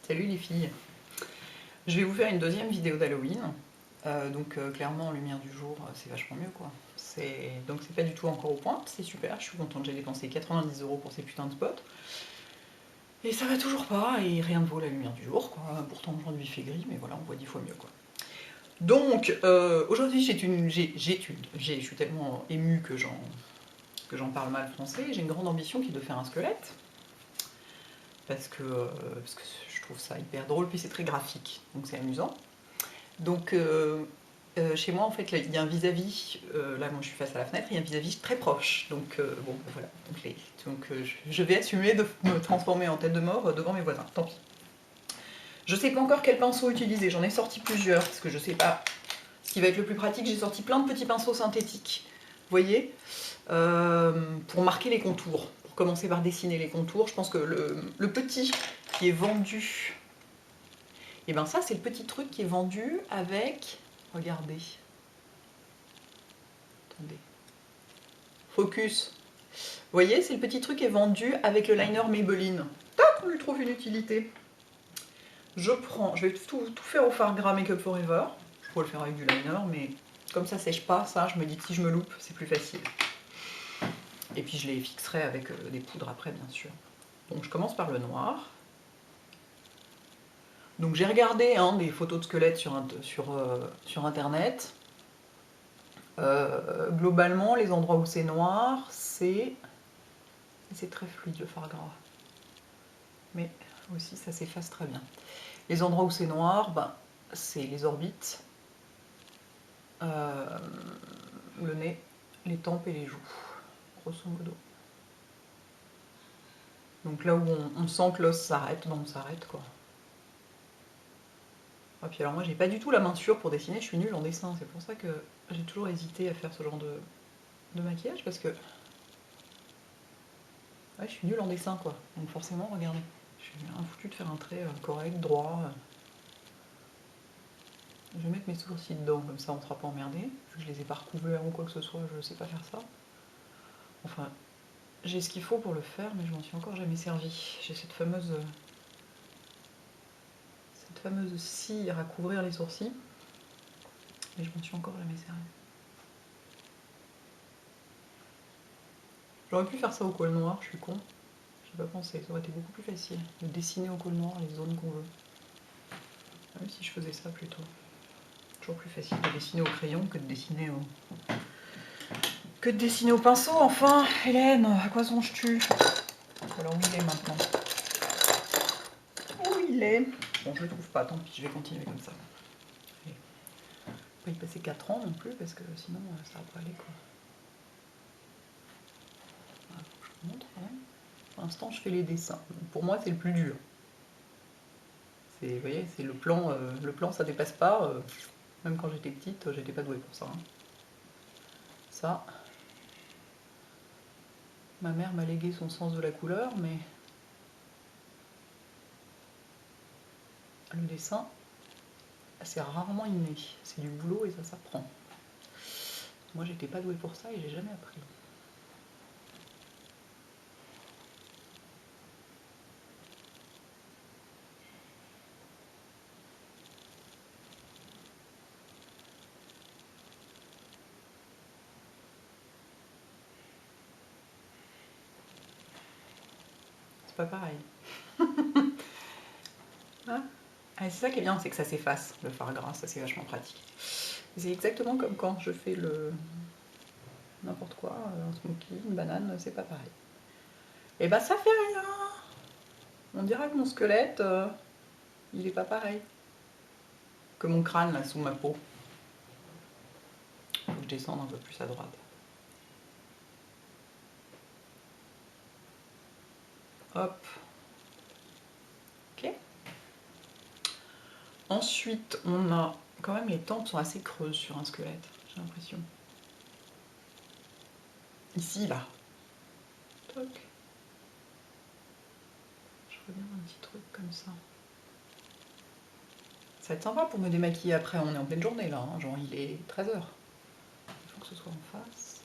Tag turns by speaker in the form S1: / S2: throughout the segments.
S1: Salut les filles. Je vais vous faire une deuxième vidéo d'Halloween. Clairement en lumière du jour c'est vachement mieux quoi. Donc c'est pas du tout encore au point, c'est super, je suis contente, j'ai dépensé 90 € pour ces putains de spots. Et ça va toujours pas, et rien ne vaut la lumière du jour quoi. Pourtant aujourd'hui il fait gris, mais voilà, on voit 10 fois mieux quoi. Donc aujourd'hui je suis tellement émue que j'en parle mal français, j'ai une grande ambition qui est de faire un squelette. Parce que je trouve ça hyper drôle, puis c'est très graphique, donc c'est amusant. Donc chez moi en fait là, il y a un vis-à-vis, là moi je suis face à la fenêtre, il y a un vis-à-vis très proche, donc bon ben, voilà, je vais assumer de me transformer en tête de mort devant mes voisins, tant pis. Je sais pas encore quel pinceau utiliser, j'en ai sorti plusieurs, parce que je sais pas ce qui va être le plus pratique, j'ai sorti plein de petits pinceaux synthétiques, vous voyez, pour marquer les contours, pour commencer par dessiner les contours. Je pense que le petit qui est vendu, et bien ça c'est le petit truc qui est vendu avec, regardez, attendez, focus, vous voyez, c'est le petit truc qui est vendu avec le liner Maybelline. Tac, on lui trouve une utilité. Je vais tout faire au fard gras Make Up Forever, je pourrais le faire avec du liner, mais comme ça sèche pas, ça je me dis que si je me loupe c'est plus facile. Et puis je les fixerai avec des poudres après bien sûr. Donc je commence par le noir. Donc j'ai regardé des photos de squelettes sur internet. Globalement, les endroits où c'est noir, c'est très fluide le fard gras. Mais aussi ça s'efface très bien. Les endroits où c'est noir, c'est les orbites, le nez, les tempes et les joues, grosso modo. Donc là où on sent que l'os s'arrête, on s'arrête quoi. Et puis alors moi j'ai pas du tout la main sûre pour dessiner, je suis nulle en dessin, c'est pour ça que j'ai toujours hésité à faire ce genre de maquillage, parce que ouais, je suis nulle en dessin quoi. Donc forcément, regardez, je suis infoutu de faire un trait correct, droit. Je vais mettre mes sourcils dedans, comme ça on ne sera pas emmerdé. Vu que je les ai pas recouverts ou quoi que ce soit, je ne sais pas faire ça. Enfin, j'ai ce qu'il faut pour le faire, mais je m'en suis encore jamais servi. J'ai cette fameuse cire à couvrir les sourcils, mais je m'en suis encore jamais servi. J'aurais pu faire ça au col noir, je suis con. J'ai pas pensé, ça aurait été beaucoup plus facile de dessiner au col noir les zones qu'on veut. Même si je faisais ça plutôt. Toujours plus facile de dessiner au crayon que de dessiner au pinceau. Enfin, Hélène, à quoi songes-tu? Alors où il est maintenant? Où il est? Bon, je le trouve pas, tant pis, je vais continuer comme ça. Je vais pas y passer 4 ans non plus, parce que sinon ça va pas aller quoi. Voilà, faut que je vous montre quand même. Pour l'instant, je fais les dessins. Pour moi, c'est le plus dur. Vous voyez, c'est le plan ça dépasse pas. Même quand j'étais petite, j'étais pas douée pour ça. Ça, ma mère m'a légué son sens de la couleur, mais le dessin, c'est rarement inné. C'est du boulot et ça s'apprend. Moi, j'étais pas douée pour ça et j'ai jamais appris. C'est pas pareil. Hein? C'est ça qui est bien, c'est que ça s'efface, le fard gras, ça c'est vachement pratique. C'est exactement comme quand je fais n'importe quoi, un smokey, une banane, c'est pas pareil. Et ça fait rien. On dirait que mon squelette, il est pas pareil que mon crâne là sous ma peau. Faut que je descende un peu plus à droite. Hop. Ok. Ensuite, on a quand même, les tempes sont assez creuses sur un squelette, j'ai l'impression. Ici, là. Toc. Je reviens un petit truc comme ça. Ça va être sympa pour me démaquiller après, on est en pleine journée là, genre il est 13h. Il faut que ce soit en face.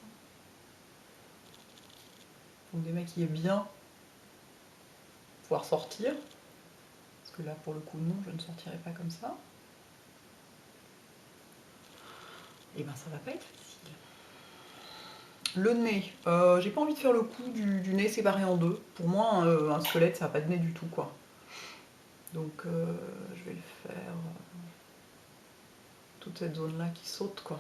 S1: Pour me démaquiller bien, pouvoir sortir. Parce Parce que là, pour le coup, non, je ne sortirai pas comme ça. Et ben, ça va pas être facile. Le nez, j'ai pas envie de faire le coup du nez séparé en deux. Pour moi, un squelette, ça n'a pas de nez du tout, quoi. Donc, je vais le faire... toute cette zone-là qui saute, quoi.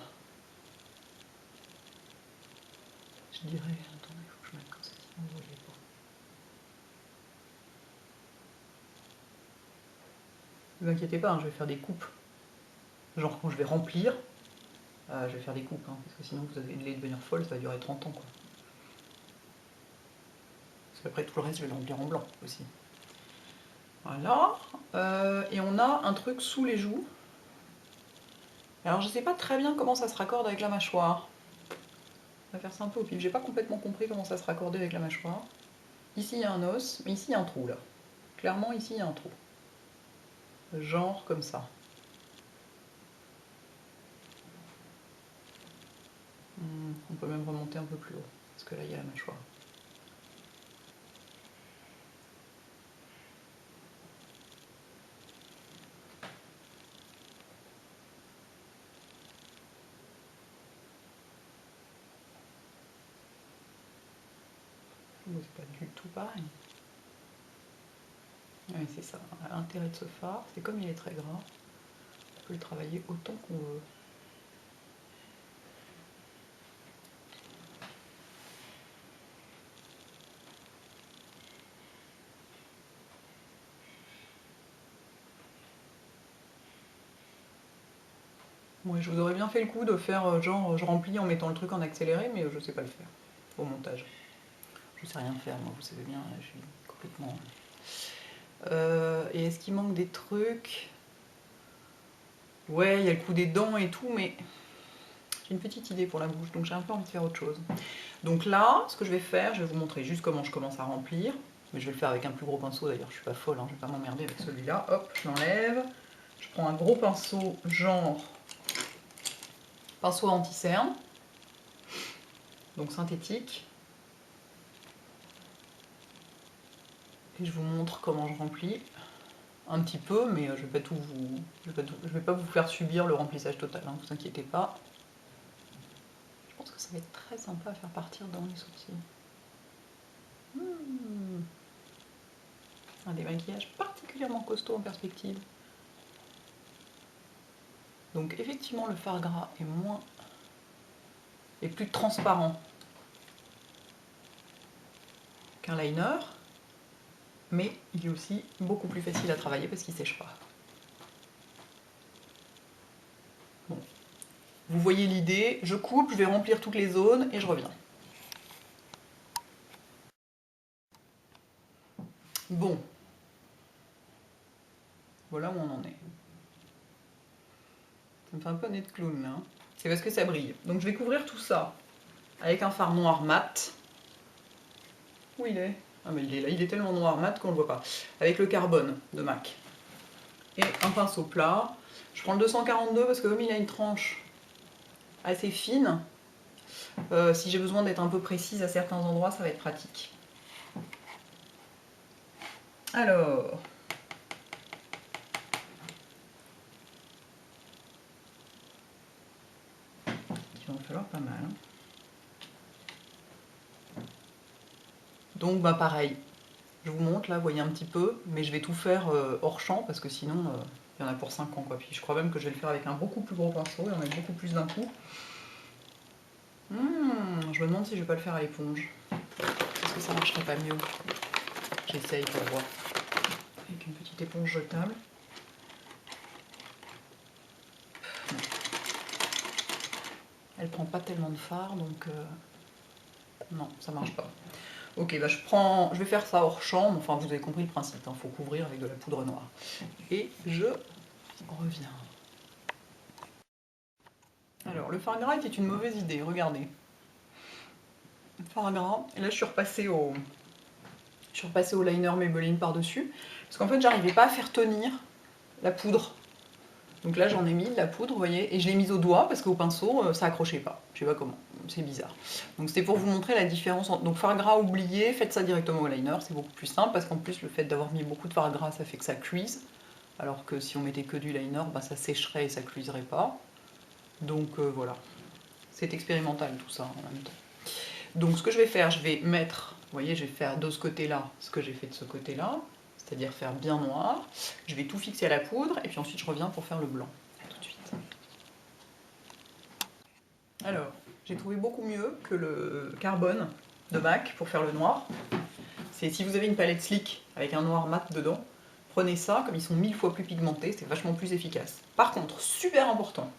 S1: Je dirais... Attendez, il faut que je mette comme ça, sinon vous voyez pas. Ne vous inquiétez pas, hein, je vais faire des coupes. Genre, quand je vais remplir, je vais faire des coupes, hein, parce que sinon vous allez devenir folle, ça va durer 30 ans, quoi. Parce qu'après, tout le reste, je vais le remplir en blanc, aussi. Voilà. Et on a un truc sous les joues. Alors, je sais pas très bien comment ça se raccorde avec la mâchoire. On va faire ça un peu au pif. J'ai pas complètement compris comment ça se raccordait avec la mâchoire. Ici, il y a un os, mais ici, il y a un trou, là. Clairement, ici, il y a un trou. Genre comme ça. On peut même remonter un peu plus haut, parce que là, il y a la mâchoire. C'est pas du tout pareil. Oui, c'est ça. L'intérêt de ce phare, c'est comme il est très gras, on peut le travailler autant qu'on veut. Ouais, je vous aurais bien fait le coup de faire genre je remplis en mettant le truc en accéléré, mais je sais pas le faire au montage. Je sais rien faire, moi, vous savez bien, je suis complètement... et est-ce qu'il manque des trucs? Ouais, il y a le coup des dents et tout, mais j'ai une petite idée pour la bouche, donc j'ai un peu envie de faire autre chose. Donc là, ce que je vais faire, je vais vous montrer juste comment je commence à remplir. Mais je vais le faire avec un plus gros pinceau d'ailleurs, je suis pas folle, hein, je vais pas m'emmerder avec celui-là. Hop, je l'enlève. Je prends un gros pinceau, genre pinceau anti-cerne, donc synthétique. Et je vous montre comment je remplis. Un petit peu, mais je vais pas tout vous... Je vais pas vous faire subir le remplissage total, hein, vous inquiétez pas. Je pense que ça va être très sympa à faire partir dans les sourcils. Un démaquillage particulièrement costaud en perspective. Donc effectivement le fard gras est plus transparent qu'un liner, mais il est aussi beaucoup plus facile à travailler parce qu'il ne sèche pas. Bon. Vous voyez l'idée, je coupe, je vais remplir toutes les zones et je reviens. Bon, voilà où on en est. Ça me fait un peu nez de clown là. C'est parce que ça brille. Donc je vais couvrir tout ça avec un fard noir mat. Où il est? Ah mais il est là, il est tellement noir mat qu'on ne le voit pas. Avec le carbone de MAC. Et un pinceau plat. Je prends le 242 parce que comme il a une tranche assez fine, si j'ai besoin d'être un peu précise à certains endroits, ça va être pratique. Alors... il va en falloir pas mal. Donc bah pareil, je vous montre là, vous voyez un petit peu, mais je vais tout faire hors champ parce que sinon il y en a pour 5 ans quoi. Puis je crois même que je vais le faire avec un beaucoup plus gros pinceau et en mettre beaucoup plus d'un coup. Je me demande si je vais pas le faire à l'éponge. Est-ce que ça marcherait pas mieux? J'essaye pour voir. Avec une petite éponge jetable. Elle prend pas tellement de fard donc non, ça marche pas. Ok, bah je vais faire ça hors champ, enfin vous avez compris le principe, il faut couvrir avec de la poudre noire. Et je reviens. Alors le fard gras était une mauvaise idée, regardez. Le fard gras, et là je suis repassée au liner Maybelline par-dessus, parce qu'en fait j'arrivais pas à faire tenir la poudre. Donc là j'en ai mis de la poudre, vous voyez, et je l'ai mise au doigt parce qu'au pinceau ça accrochait pas. Je sais pas comment. c'est bizarre. Donc c'était pour vous montrer la différence. Donc fard gras oublié, faites ça directement au liner, c'est beaucoup plus simple parce qu'en plus le fait d'avoir mis beaucoup de fard gras ça fait que ça cuise. Alors que si on mettait que du liner, bah, ça sécherait et ça cuiserait pas. Donc voilà, c'est expérimental tout ça en même temps. Donc ce que je vais faire, je vais mettre, vous voyez, je vais faire de ce côté-là ce que j'ai fait de ce côté-là, c'est-à-dire faire bien noir. Je vais tout fixer à la poudre et puis ensuite je reviens pour faire le blanc. A tout de suite. Alors, j'ai trouvé beaucoup mieux que le carbone de MAC pour faire le noir. C'est si vous avez une palette slick avec un noir mat dedans, prenez ça, comme ils sont 1000 fois plus pigmentés, c'est vachement plus efficace. Par contre, super important,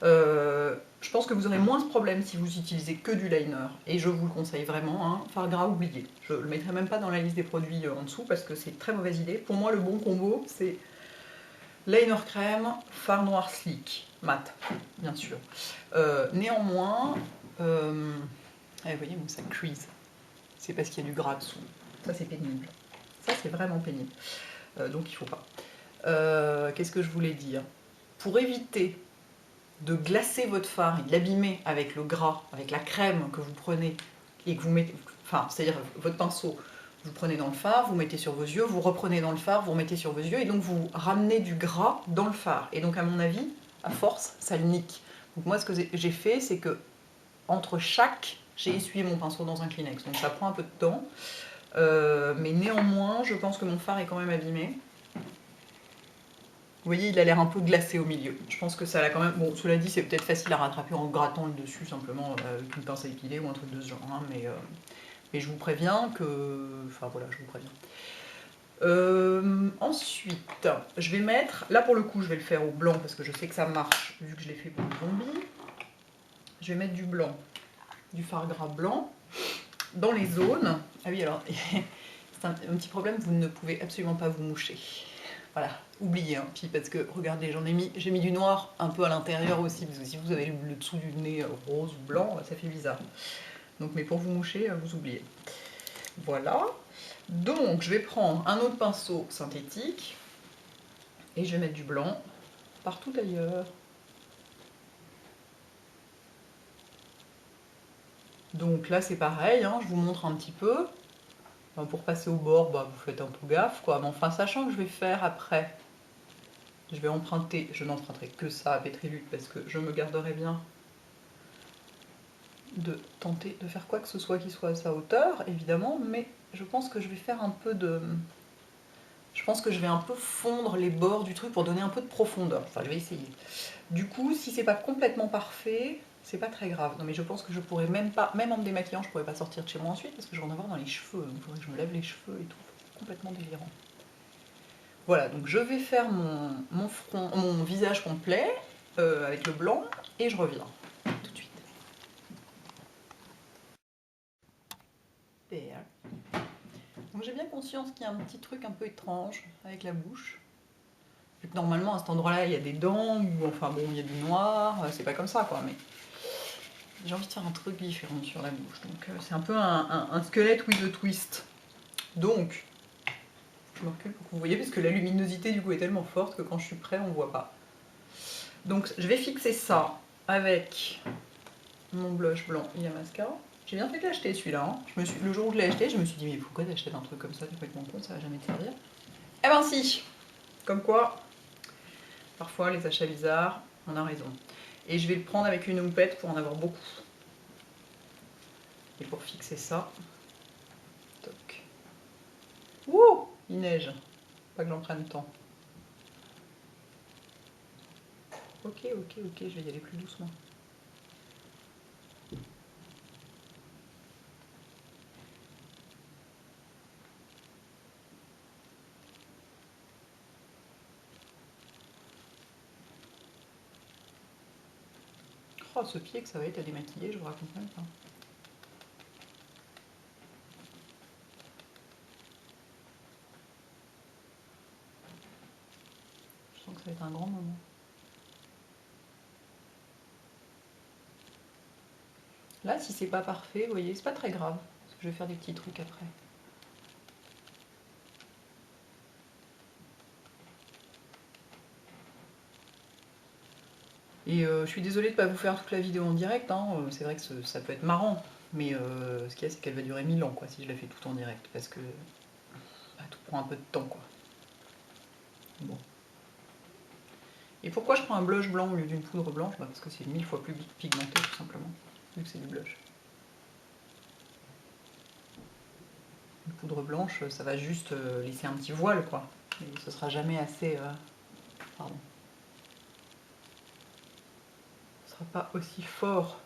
S1: je pense que vous aurez moins de problème si vous utilisez que du liner, et je vous le conseille vraiment, hein, fard gras oublié. Je ne le mettrai même pas dans la liste des produits en dessous parce que c'est une très mauvaise idée. Pour moi, le bon combo, c'est liner crème, fard noir slick, mat, bien sûr. Néanmoins, vous voyez, ça cuise. C'est parce qu'il y a du gras dessous. Ça, c'est pénible. Ça, c'est vraiment pénible. Donc, il ne faut pas. Qu'est-ce que je voulais dire? Pour éviter de glacer votre fard et de l'abîmer avec le gras, avec la crème que vous prenez et que vous mettez, enfin, c'est-à-dire votre pinceau, vous prenez dans le fard, vous mettez sur vos yeux, vous reprenez dans le fard, vous remettez sur vos yeux, et donc vous ramenez du gras dans le fard. Et donc, à mon avis, à force, ça le nique. Donc moi, ce que j'ai fait, c'est que entre chaque, j'ai essuyé mon pinceau dans un Kleenex. Donc ça prend un peu de temps. Mais néanmoins, je pense que mon fard est quand même abîmé. Vous voyez, il a l'air un peu glacé au milieu. Je pense que ça l'a quand même... Bon, cela dit, c'est peut-être facile à rattraper en grattant le dessus, simplement avec une pince à épiler ou un truc de ce genre. Hein, mais je vous préviens que... Enfin, voilà, je vous préviens. Ensuite, je vais mettre... Là, pour le coup, je vais le faire au blanc, parce que je sais que ça marche, vu que je l'ai fait pour le zombie. Je vais mettre du blanc, du fard gras blanc, dans les zones... Ah oui, alors, c'est un petit problème, vous ne pouvez absolument pas vous moucher. Voilà, oubliez, hein. Puis parce que, regardez, j'ai mis du noir un peu à l'intérieur aussi, parce que si vous avez le dessous du nez rose ou blanc, ça fait bizarre. Donc, mais pour vous moucher, vous oubliez. Voilà. Donc, je vais prendre un autre pinceau synthétique, et je vais mettre du blanc partout ailleurs. Donc là, c'est pareil, hein, je vous montre un petit peu. Pour passer au bord, bah, vous faites un peu gaffe, quoi. Mais enfin, sachant que je vais faire après, je vais emprunter, je n'emprunterai que ça à Pétriluc parce que je me garderai bien de tenter de faire quoi que ce soit qui soit à sa hauteur, évidemment, mais je pense que je vais faire un peu de... Je pense que je vais un peu fondre les bords du truc pour donner un peu de profondeur. Enfin, je vais essayer. Du coup, si c'est pas complètement parfait, c'est pas très grave. Non, mais je pense que je pourrais même pas, même en me démaquillant, je pourrais pas sortir de chez moi ensuite parce que je vais en avoir dans les cheveux. Donc, il faudrait que je me lève les cheveux et tout. C'est complètement délirant. Voilà, donc je vais faire mon front, mon visage complet avec le blanc et je reviens tout de suite. Donc j'ai bien conscience qu'il y a un petit truc un peu étrange avec la bouche. Vu que normalement à cet endroit-là il y a des dents, ou enfin bon il y a du noir, c'est pas comme ça quoi, mais j'ai envie de faire un truc différent sur la bouche. Donc c'est un peu un squelette with a twist. Donc, je me recule pour que vous voyez, parce que la luminosité du coup est tellement forte que quand je suis prêt on voit pas. Donc je vais fixer ça avec mon blush blanc Illamasqua. J'ai bien fait de l'acheter celui-là. Hein. Le jour où je l'ai acheté, je me suis dit mais pourquoi t'achètes un truc comme ça, c'est complètement con, ça va jamais te servir. Eh ben si. Comme quoi, parfois les achats bizarres, on a raison. Et je vais le prendre avec une houppette pour en avoir beaucoup. Et pour fixer ça, toc. Ouh, il neige. Pas que j'en prenne temps. Ok, je vais y aller plus doucement. Oh, ce pied que ça va être à démaquiller, je vous raconte même pas. Je sens que ça va être un grand moment. Là, si c'est pas parfait, vous voyez, c'est pas très grave. Parce que je vais faire des petits trucs après. Et je suis désolée de ne pas vous faire toute la vidéo en direct, hein. C'est vrai que ça peut être marrant, mais ce qu'il y a c'est qu'elle va durer 1000 ans quoi, si je la fais tout en direct, parce que bah, tout prend un peu de temps quoi. Bon. Et pourquoi je prends un blush blanc au lieu d'une poudre blanche? Bah, parce que c'est 1000 fois plus pigmenté tout simplement, vu que c'est du blush. Une poudre blanche, ça va juste laisser un petit voile quoi, et ce sera jamais assez... pardon. Ce sera pas aussi fort.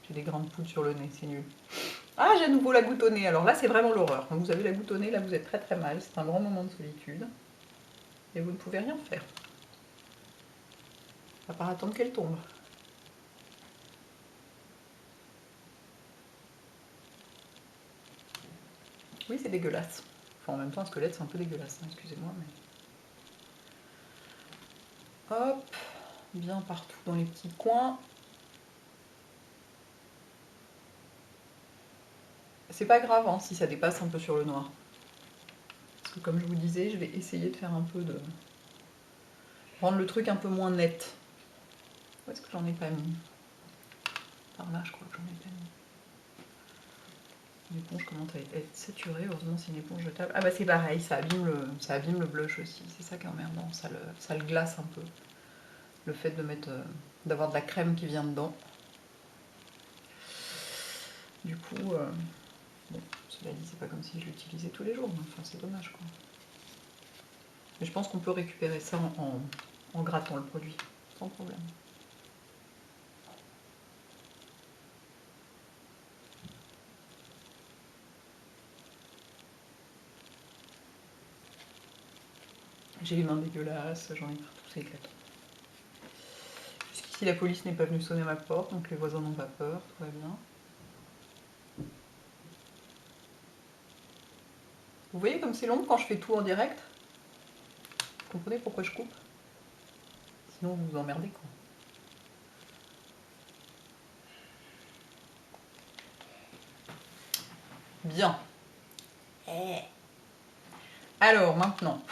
S1: J'ai des grandes poudres sur le nez, c'est nul. Ah, j'ai à nouveau la goutte au nez. Alors là, c'est vraiment l'horreur. Quand vous avez la goutte au nez, là, vous êtes très très mal. C'est un grand moment de solitude. Et vous ne pouvez rien faire. À part attendre qu'elle tombe. Oui, c'est dégueulasse. Enfin, en même temps, un squelette, c'est un peu dégueulasse. Hein, excusez-moi, mais... Hop. Bien partout dans les petits coins. C'est pas grave hein, si ça dépasse un peu sur le noir. Parce que comme je vous disais, je vais essayer de faire un peu de... rendre le truc un peu moins net. Où est-ce que j'en ai pas mis? Par là, je crois que j'en ai pas mis. L'éponge commence à être saturée, heureusement c'est une éponge jetable. Ah bah c'est pareil, ça abîme le blush aussi, c'est ça qui est emmerdant, ça le glace un peu. Le fait de mettre, d'avoir de la crème qui vient dedans. Du coup, bon, cela dit, c'est pas comme si je l'utilisais tous les jours, mais enfin c'est dommage quoi. Mais je pense qu'on peut récupérer ça en grattant le produit, sans problème. J'ai les mains dégueulasses, j'en ai partout, c'est éclatant. Jusqu'ici la police n'est pas venue sonner à ma porte, donc les voisins n'ont pas peur, tout va bien. Vous voyez comme c'est long quand je fais tout en direct? Vous comprenez pourquoi je coupe? Sinon vous vous emmerdez quoi. Bien. Alors maintenant,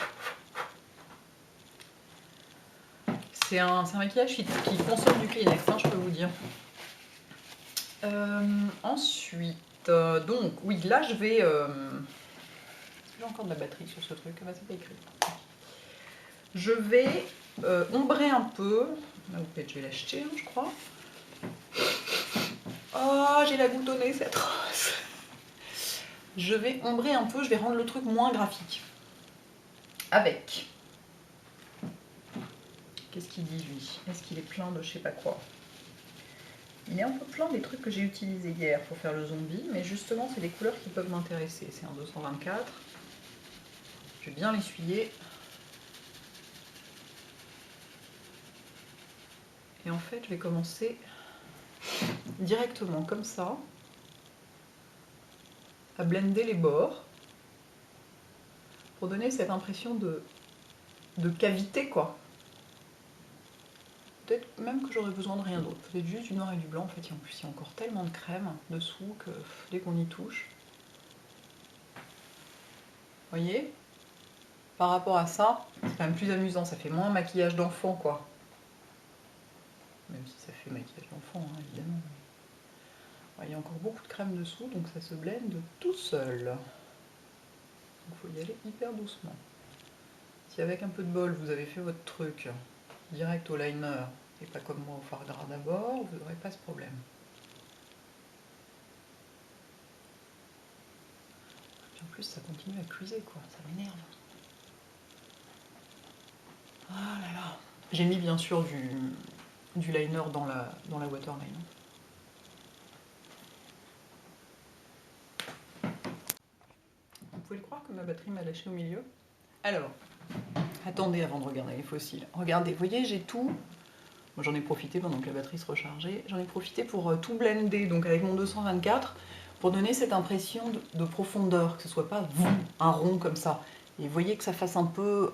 S1: c'est un maquillage qui consomme du Kleenex, hein, je peux vous dire. Ensuite, donc oui, là je vais... J'ai encore de la batterie sur ce truc, ah bah c'est pas écrit. Je vais ombrer un peu. Là, peut-être je vais l'acheter, hein, je crois. Oh, j'ai la goutte au nez, c'est atroce. Je vais ombrer un peu, je vais rendre le truc moins graphique. Avec... Qu'est-ce qu'il dit lui? Est-ce qu'il est plein de je sais pas quoi? Il est un peu plein des trucs que j'ai utilisés hier pour faire le zombie, mais justement c'est des couleurs qui peuvent m'intéresser. C'est un 224. Je vais bien l'essuyer. Et en fait je vais commencer directement comme ça à blender les bords pour donner cette impression de cavité quoi. Peut-être même que j'aurais besoin de rien d'autre, peut-être juste du noir et du blanc en fait, et en plus il y a encore tellement de crème dessous que dès qu'on y touche. Vous voyez? Par rapport à ça, c'est quand même plus amusant, ça fait moins maquillage d'enfant quoi. Même si ça fait maquillage d'enfant hein, évidemment. Il y a encore beaucoup de crème dessous, donc ça se blende tout seul. Donc il faut y aller hyper doucement. Si avec un peu de bol vous avez fait votre truc direct au liner et pas comme moi au fard gras d'abord, vous n'aurez pas ce problème. Et en plus ça continue à cuiser quoi, ça m'énerve. Ah là là. J'ai mis bien sûr du liner dans la waterline. Vous pouvez le croire que ma batterie m'a lâché au milieu. Alors, attendez avant de regarder les fossiles. Regardez, vous voyez, j'ai tout. Moi, j'en ai profité pendant que la batterie se rechargeait. J'en ai profité pour tout blender, donc avec mon 224, pour donner cette impression de profondeur, que ce soit pas un rond comme ça. Et vous voyez que ça fasse un peu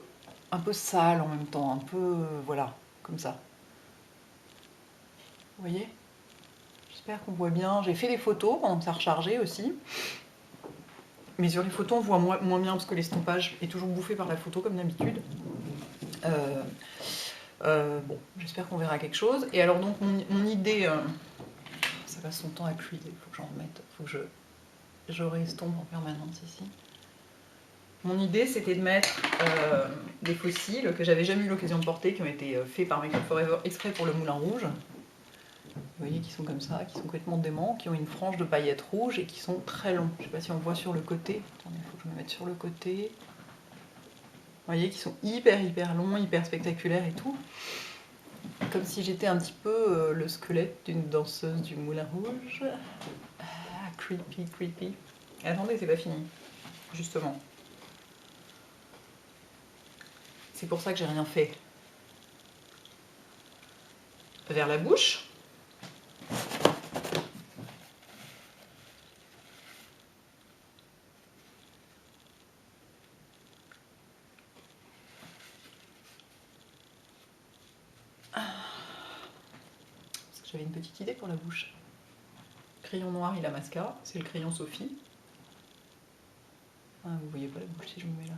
S1: sale en même temps, un peu, voilà, comme ça. Vous voyez? J'espère qu'on voit bien. J'ai fait des photos pendant que ça rechargeait aussi. Mais sur les photos, on voit moins bien parce que l'estompage est toujours bouffé par la photo comme d'habitude. Bon, j'espère qu'on verra quelque chose. Et alors donc mon idée, ça passe son temps à cuire, il faut que j'en remette, il faut que je restompe en permanence ici. Mon idée c'était de mettre des fossiles que j'avais jamais eu l'occasion de porter, qui ont été faits par Make Up For Ever exprès pour le Moulin Rouge. Vous voyez, qui sont comme ça, qui sont complètement déments, qui ont une frange de paillettes rouges et qui sont très longs. Je ne sais pas si on voit sur le côté. Attendez, il faut que je me mette sur le côté. Vous voyez, qui sont hyper longs, hyper spectaculaires et tout. Comme si j'étais un petit peu le squelette d'une danseuse du Moulin Rouge. Ah, creepy. Attendez, c'est pas fini. Justement. C'est pour ça que j'ai rien fait. Vers la bouche. Parce que j'avais une petite idée pour la bouche. Crayon noir et la mascara, c'est le crayon Sophie. Ah, vous voyez pas la bouche si je me mets là.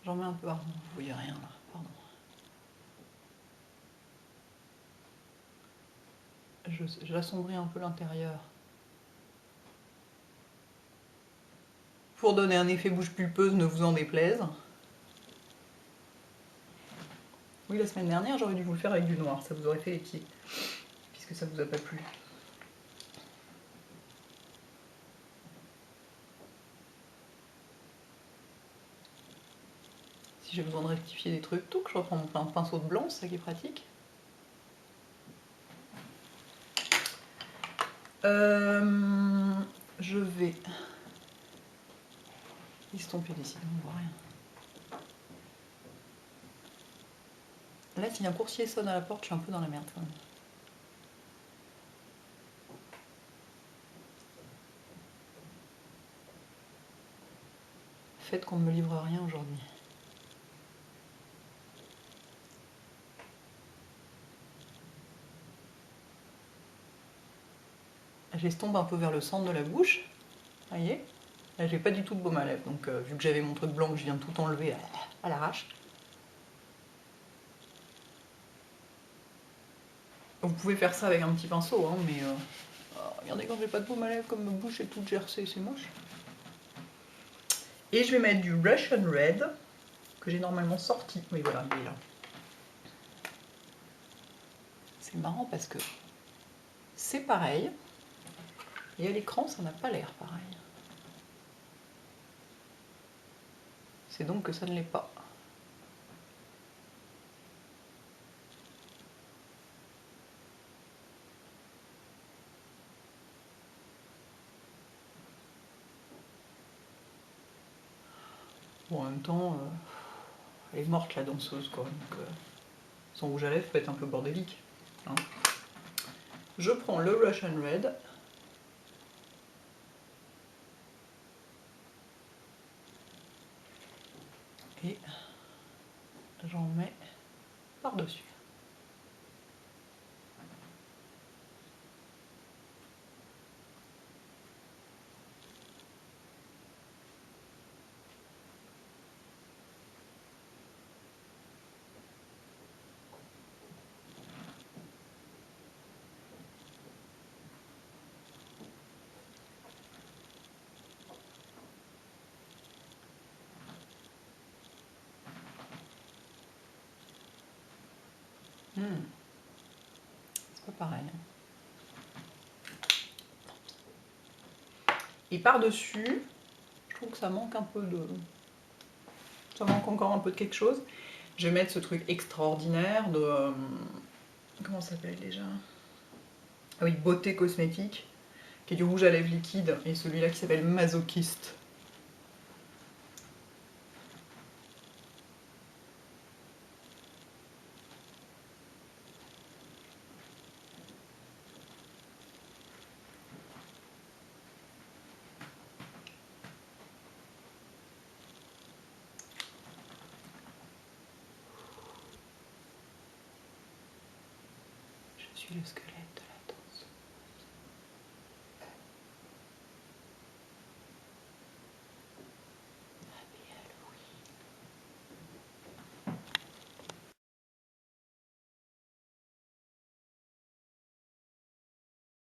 S1: J'en mets un peu, pardon, vous voyez rien là, pardon. J'assombris un peu l'intérieur. Pour donner un effet bouche pulpeuse, ne vous en déplaise. Oui, la semaine dernière, j'aurais dû vous le faire avec du noir, ça vous aurait fait les pieds. Puisque ça vous a pas plu. Si j'ai besoin de rectifier des trucs, tout, je reprends mon pinceau de blanc, c'est ça qui est pratique. Je vais estomper d'ici, on voit rien. Là, si un coursier sonne à la porte, je suis un peu dans la merde quand même. Faites qu'on ne me livre rien aujourd'hui. J'estompe un peu vers le centre de la bouche. Vous voyez? Là, j'ai pas du tout de baume à lèvres, donc vu que j'avais mon truc blanc que je viens de tout enlever à l'arrache. Vous pouvez faire ça avec un petit pinceau, hein, mais regardez quand j'ai pas de baume à lèvres, comme ma bouche est toute gercée, c'est moche. Et je vais mettre du Russian Red, que j'ai normalement sorti. Oui, voilà, il est là. C'est marrant parce que c'est pareil, et à l'écran, ça n'a pas l'air pareil. C'est donc que ça ne l'est pas. Bon, en même temps, elle est morte la danseuse, quoi. Donc, son rouge à lèvres peut être un peu bordélique. Hein. Je prends le Russian Red. Et j'en mets par-dessus. C'est pas pareil. Et par-dessus, je trouve que ça manque un peu de... Ça manque encore un peu de quelque chose. Je vais mettre ce truc extraordinaire de... comment ça s'appelle déjà? Ah oui, Beauté Cosmétique, qui est du rouge à lèvres liquide, et celui-là qui s'appelle Masochiste. Je suis le squelette.